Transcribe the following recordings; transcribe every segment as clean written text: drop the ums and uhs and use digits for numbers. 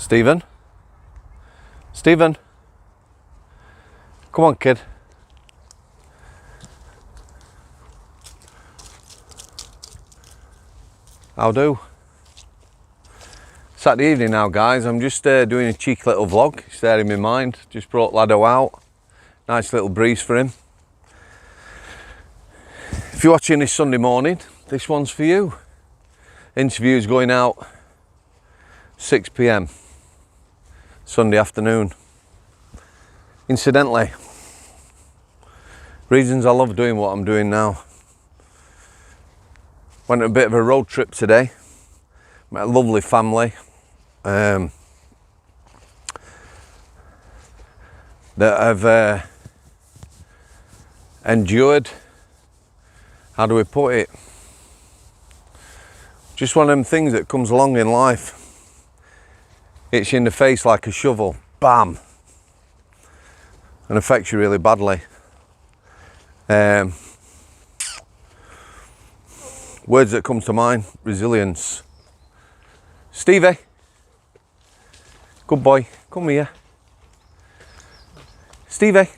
Stephen? Stephen? Come on, kid. How do? Saturday evening now, guys. I'm just doing a cheeky little vlog. It's there in my mind. Just brought Laddo out. Nice little breeze for him. If you're watching this Sunday morning, this one's for you. Interview's going out 6 p.m. Sunday afternoon. Incidentally, reasons I love doing what I'm doing now. Went on a bit of a road trip today. Met a lovely family that have endured, how do we put it, just one of them things that comes along in life. Hits you in the face like a shovel, bam, and affects you really badly. Words that come to mind: resilience. Stevie, good boy, come here. Stevie,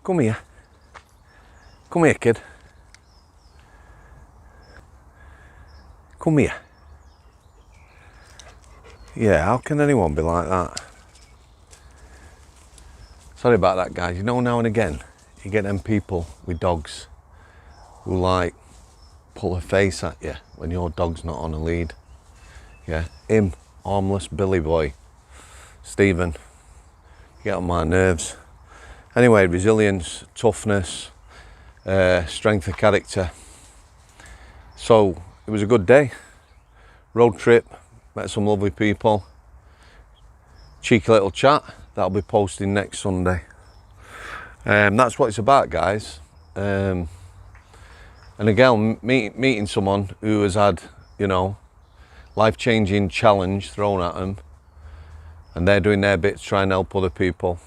come here. Come here, kid. Come here. Yeah, how can anyone be like that? Sorry about that, guys. You know, now and again, you get them people with dogs who like pull a face at you when your dog's not on a lead. Yeah, him, harmless Billy boy, Stephen, get on my nerves. Anyway, resilience, toughness, strength of character. So it was a good day. Road trip, met some lovely people. Cheeky little chat that'll be posting next Sunday. That's what it's about, guys. And again, meeting someone who has had, you know, life-changing challenge thrown at them, and they're doing their bit to try and help other people.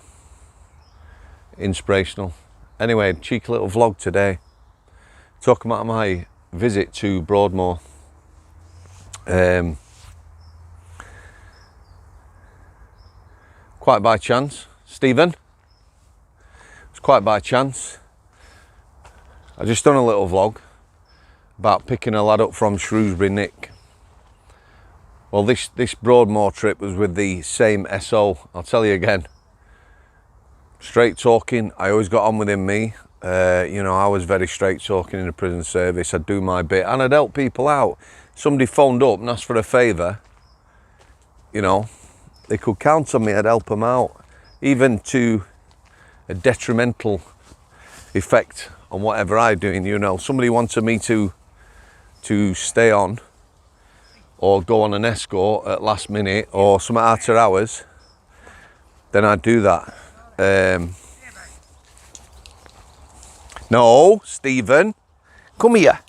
Inspirational. Anyway, cheeky little vlog today, talking about my visit to Broadmoor. Quite by chance, Stephen. It's quite by chance. I just done a little vlog about picking a lad up from Shrewsbury, Nick. Well, this Broadmoor trip was with the same SO. I'll tell you again. Straight talking. I always got on with him, me. You know, I was very straight talking in the prison service. I'd do my bit and I'd help people out. Somebody phoned up and asked for a favour. You know, they could count on me. I'd help them out, even to a detrimental effect on whatever I'm doing. You know, somebody wanted me to stay on or go on an escort at last minute or some after hours, then I'd do that. No, Stephen, come here.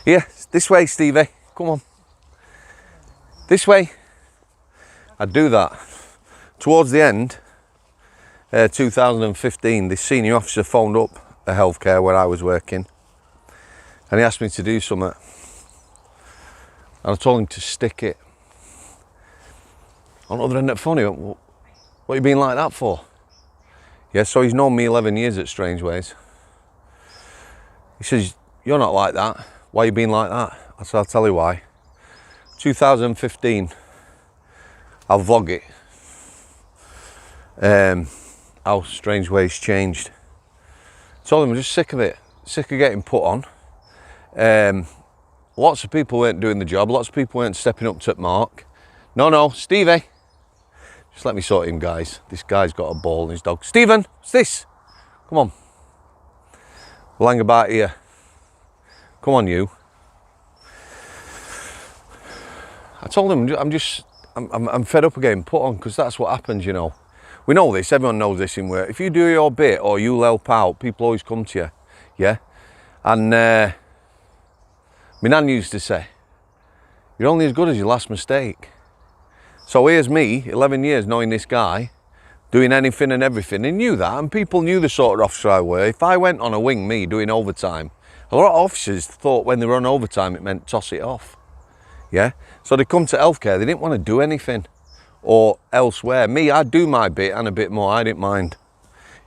Yeah, this way, Stevie, come on. This way. I'd do that. Towards the end, 2015, this senior officer phoned up a healthcare where I was working, and he asked me to do something. And I told him to stick it. On the other end of the phone, he went, what are you being like that for? Yeah, so he's known me 11 years at Strangeways. He says, you're not like that. Why are you being like that? I said, I'll tell you why. 2015, I'll vlog it. How Strangeways changed. I told him I'm just sick of it. Sick of getting put on. Lots of people weren't doing the job. Lots of people weren't stepping up to the mark. No, Stevie. Just let me sort him, guys. This guy's got a ball in his dog. Stephen, what's this? Come on. We'll hang about here. Come on, you. I told him I'm fed up of getting put on, because that's what happens, you know. We know this, everyone knows this in work. If you do your bit or you'll help out, people always come to you, yeah? And my nan used to say, you're only as good as your last mistake. So here's me, 11 years knowing this guy, doing anything and everything. He knew that, and people knew the sort of officer I were. If I went on a wing, me, doing overtime, a lot of officers thought when they were on overtime, it meant toss it off. Yeah? So they come to healthcare, they didn't want to do anything. Or elsewhere. Me, I'd do my bit and a bit more, I didn't mind.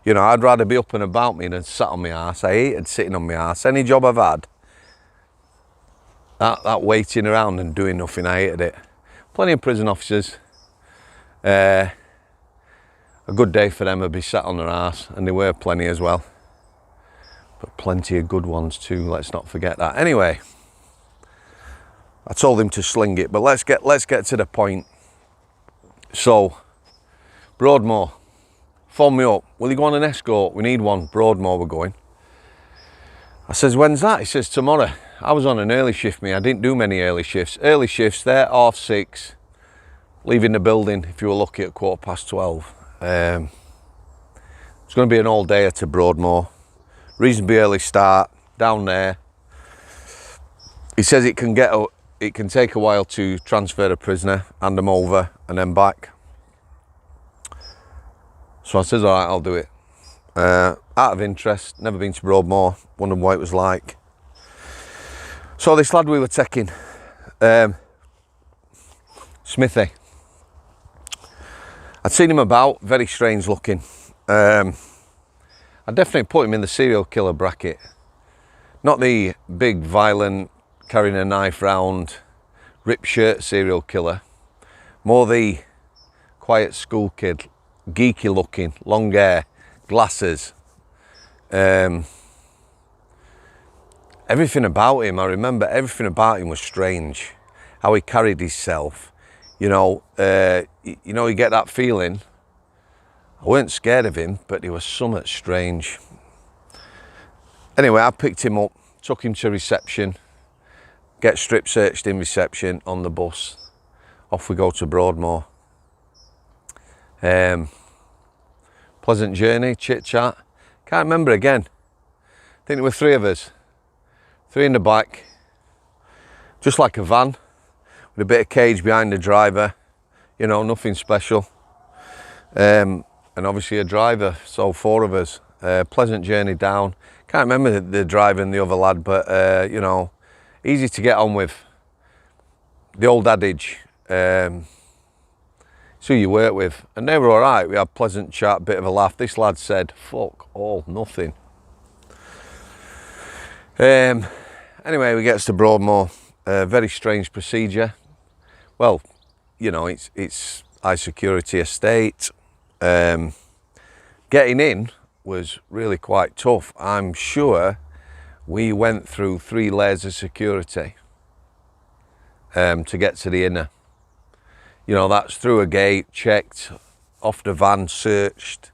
You know, I'd rather be up and about me than sat on my arse. I hated sitting on my arse. Any job I've had, that waiting around and doing nothing, I hated it. Plenty of prison officers. A good day for them would be sat on their arse, and there were plenty as well. But plenty of good ones too, let's not forget that. Anyway, I told him to sling it, but let's get to the point. So, Broadmoor, phone me up. Will you go on an escort? We need one. Broadmoor, we're going. I says, when's that? He says, tomorrow. I was on an early shift, me. I didn't do many early shifts. Early shifts, they're 6:30. Leaving the building, if you were lucky, at 12:15. It's going to be an all dayer to Broadmoor. Reasonably early start, down there. He says it can take a while to transfer a prisoner, hand them over, and then back. So I says, all right, I'll do it. Out of interest, never been to Broadmoor, wondered what it was like. So this lad we were taking, Smithy. I'd seen him about, very strange looking. I definitely put him in the serial killer bracket. Not the big, violent, carrying a knife round, ripped shirt serial killer. More the quiet school kid, geeky looking, long hair, glasses. Everything about him, I remember everything about him was strange. How he carried himself. You know, you get that feeling. I weren't scared of him, but he was somewhat strange. Anyway, I picked him up, took him to reception, get strip searched in reception on the bus. Off we go to Broadmoor. Pleasant journey, chit chat. Can't remember again. I think there were 3 of us. 3 in the back. Just like a van, with a bit of cage behind the driver. You know, nothing special. And obviously a driver, so 4 of us. Pleasant journey down. Can't remember the driver and the other lad, but you know, easy to get on with. The old adage, it's who you work with. And they were all right. We had pleasant chat, bit of a laugh. This lad said, fuck all, nothing. Anyway, we get to Broadmoor. Very strange procedure. Well, you know, it's high security estate. Getting in was really quite tough. I'm sure we went through 3 layers of security to get to the inner. You know, that's through a gate, checked, off the van, searched,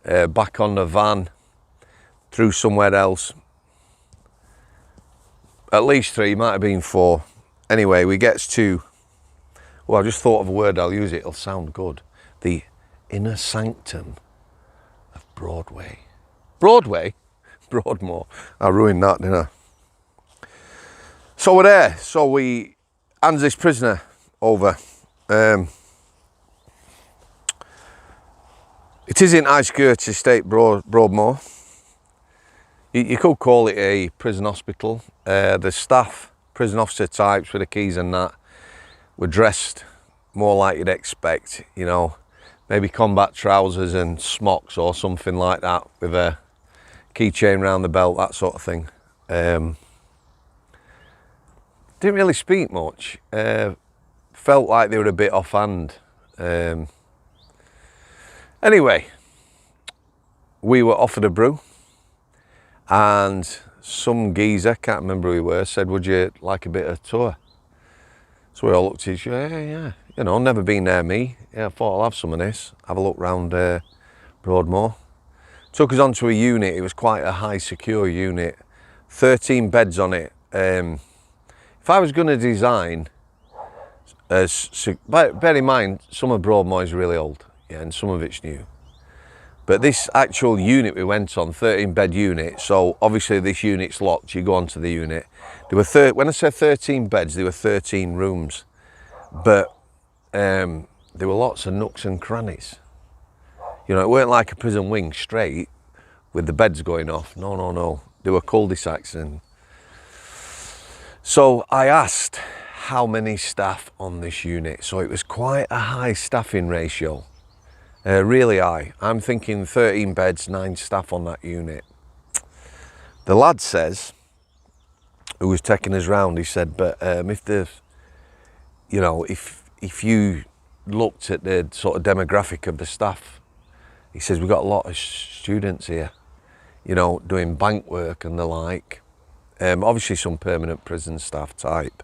back on the van, through somewhere else. At least 3, might have been 4. Anyway, we gets to, well, I just thought of a word, I'll use it, it'll sound good. The inner sanctum of Broadway. Broadway? Broadmoor. I ruined that, didn't I? So we're there. So we hands this prisoner over. It is in high security estate, Broadmoor. You could call it a prison hospital. The staff, prison officer types with the keys and that, were dressed more like you'd expect, you know, maybe combat trousers and smocks or something like that, with a keychain round the belt, that sort of thing. Didn't really speak much. Felt like they were a bit offhand. Anyway, we were offered a brew, and some geezer, can't remember who he was, said, would you like a bit of tour? So we all looked at each other, yeah. You know, never been there, me. Yeah, I thought I'll have some of this. Have a look round Broadmoor. Took us onto a unit. It was quite a high secure unit. 13 beds on it. If I was going to design, bear in mind, some of Broadmoor is really old, yeah, and some of it's new. But this actual unit we went on, 13 bed unit, so obviously this unit's locked, you go onto the unit. There were when I say 13 beds, there were 13 rooms, but there were lots of nooks and crannies. You know, it weren't like a prison wing straight with the beds going off. No, no, no. There were cul-de-sacs. And so I asked how many staff on this unit. So it was quite a high staffing ratio. Really high. I'm thinking 13 beds, 9 staff on that unit. The lad says, who was taking us round, he said, but if there's, you know, if you looked at the sort of demographic of the staff, he says, we've got a lot of students here, you know, doing bank work and the like. Obviously some permanent prison staff type,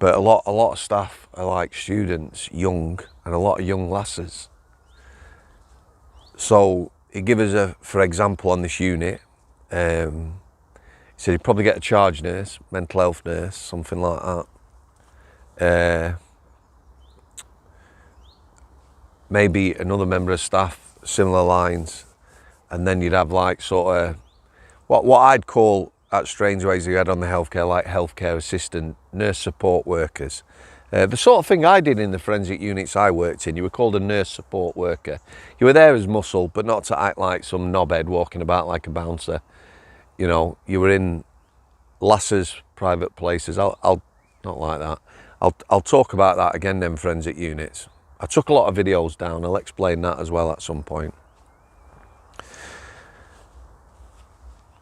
but a lot of staff are like students, young, and a lot of young lasses. So he gave us for example, on this unit, he said he'd probably get a charge nurse, mental health nurse, something like that. Maybe another member of staff, similar lines, and then you'd have like sort of what I'd call at Strangeways you had on the healthcare, like healthcare assistant, nurse support workers. The sort of thing I did in the forensic units I worked in, you were called a nurse support worker. You were there as muscle, but not to act like some knobhead walking about like a bouncer. You know, you were in lasses, private places. I'll not like that. I'll talk about that again, them forensic units. I took a lot of videos down. I'll explain that as well at some point.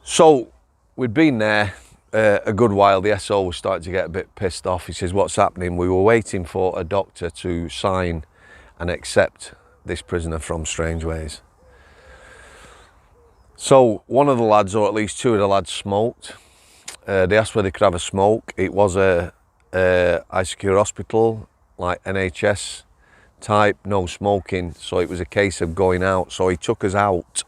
So we'd been there a good while. The SO was starting to get a bit pissed off. He says, what's happening? We were waiting for a doctor to sign and accept this prisoner from Strangeways. So one of the lads, or at least two of the lads, smoked. They asked whether they could have a smoke. It was a ICQ hospital, like NHS type, no smoking. So it was a case of going out. So he took us out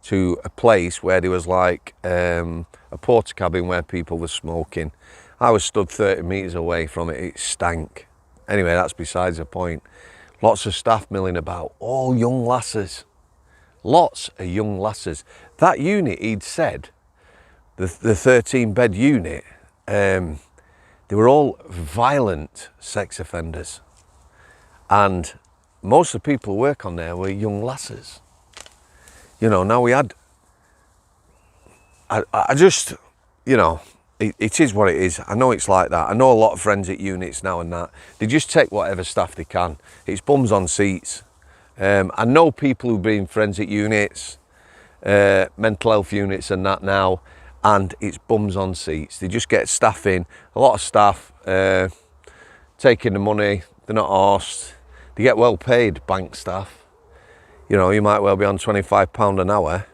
to a place where there was like a porta cabin where people were smoking. I was stood 30 metres away from it. It stank. Anyway, that's besides the point. Lots of staff milling about, all young lasses. Lots of young lasses. That unit, he'd said, the 13-bed unit, they were all violent sex offenders. And most of the people who work on there were young lasses. You know, now we had, I just, you know, it is what it is. I know it's like that. I know a lot of forensic units now and that. They just take whatever staff they can. It's bums on seats. I know people who've been in forensic units, mental health units and that now, and it's bums on seats. They just get staff in, a lot of staff, taking the money, they're not arsed. They get well paid, bank staff. You know, you might well be on £25 an hour,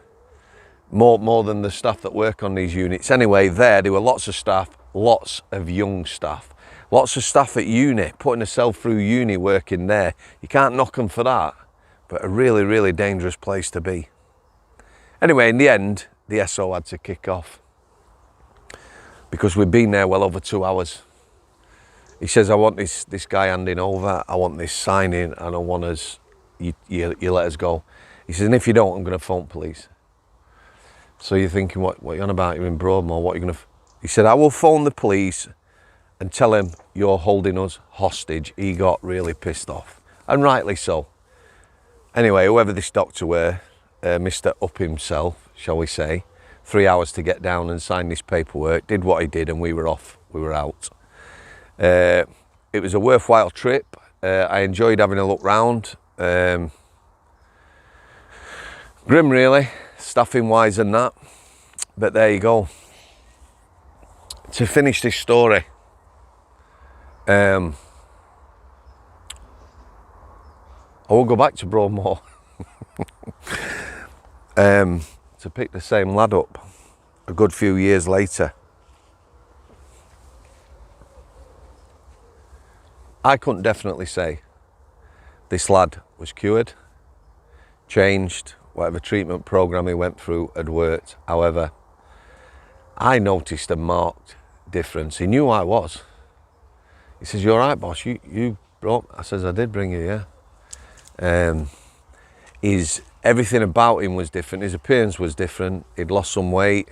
more than the staff that work on these units. Anyway, there were lots of staff, lots of young staff, lots of staff at uni, putting themselves through uni working there. You can't knock them for that, but a really, really dangerous place to be. Anyway, in the end, the SO had to kick off because we'd been there well over 2 hours. He says, I want this guy handing over, I want this signing, and I want us, you let us go. He says, and if you don't, I'm going to phone police. So you're thinking, what are you on about? You're in Broadmoor, what are you going to... He said, I will phone the police and tell him you're holding us hostage. He got really pissed off, and rightly so. Anyway, whoever this doctor were, Mr. Up himself, shall we say, 3 hours to get down and sign this paperwork, did what he did, and we were off, we were out. It was a worthwhile trip. I enjoyed having a look round. Grim really, staffing wise and that, but there you go. To finish this story, I will go back to Broadmoor to pick the same lad up a good few years later. I couldn't definitely say this lad was cured, changed, whatever treatment program he went through had worked. However, I noticed a marked difference. He knew who I was. He says, you all right, boss? You brought me? I says, I did bring you, yeah. Everything about him was different. His appearance was different. He'd lost some weight,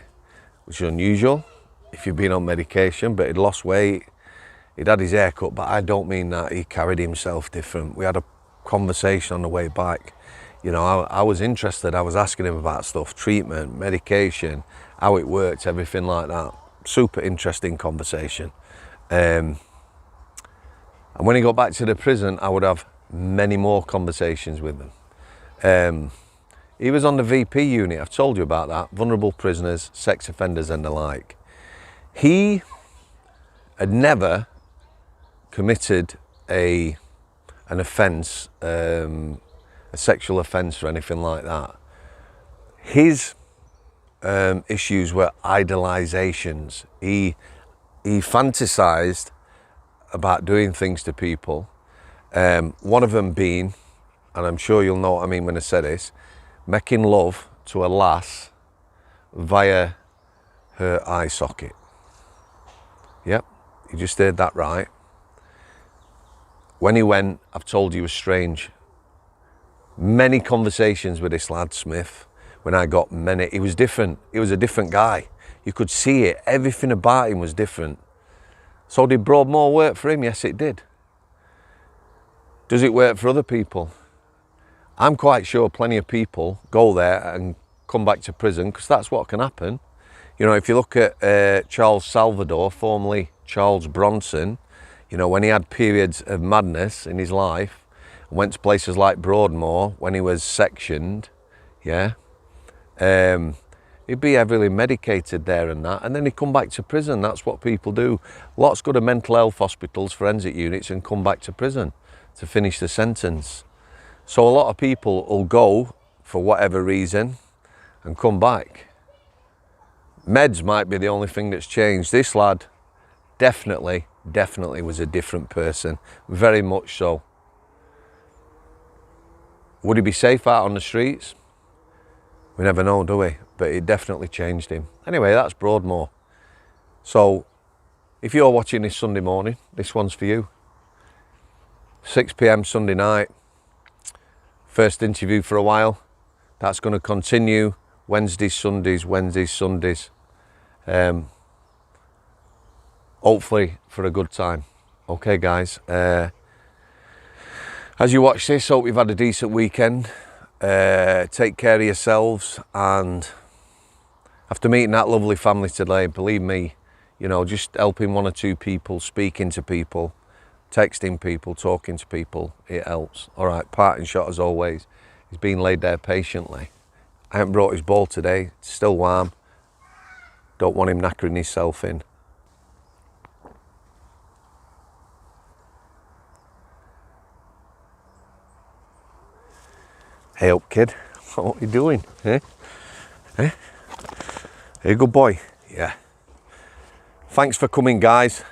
which is unusual if you've been on medication, but he'd lost weight. He'd had his hair cut, but I don't mean that. He carried himself different. We had a conversation on the way back. You know, I was interested. I was asking him about stuff, treatment, medication, how it works, everything like that. Super interesting conversation. And when he got back to the prison, I would have many more conversations with him. He was on the VP unit, I've told you about that, vulnerable prisoners, sex offenders and the like. He had never committed an offence, a sexual offence or anything like that. His issues were idolisations. He fantasised about doing things to people. One of them being, and I'm sure you'll know what I mean when I say this, making love to a lass via her eye socket. Yep, you just heard that right. When he went, I've told you, he was strange. Many conversations with this lad, Smith, when I got many, he was different. He was a different guy. You could see it. Everything about him was different. So did Broadmoor work for him? Yes, it did. Does it work for other people? I'm quite sure plenty of people go there and come back to prison, because that's what can happen. You know, if you look at Charles Salvador, formerly Charles Bronson, you know, when he had periods of madness in his life, went to places like Broadmoor when he was sectioned, yeah, he'd be heavily medicated there and that, and then he'd come back to prison. That's what people do. Lots go to mental health hospitals, forensic units, and come back to prison to finish the sentence. So a lot of people will go for whatever reason and come back. Meds might be the only thing that's changed. This lad definitely was a different person, very much so. Would he be safe out on the streets? We never know, do we? But it definitely changed him. Anyway, that's Broadmoor. So if you're watching this Sunday morning, this one's for you. 6 p.m. Sunday night. First interview for a while. That's going to continue Wednesdays, Sundays. Hopefully for a good time. Okay, guys. As you watch this, hope you've had a decent weekend. Take care of yourselves, and after meeting that lovely family today, believe me, you know, just helping one or two people, speaking to people, texting people, talking to people, it helps. All right, parting shot as always. He's been laid there patiently. I haven't brought his ball today. It's still warm. Don't want him knackering himself in. Hey up, kid. What are you doing? Eh? Eh? Hey, good boy. Yeah. Thanks for coming, guys.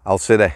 I'll see you.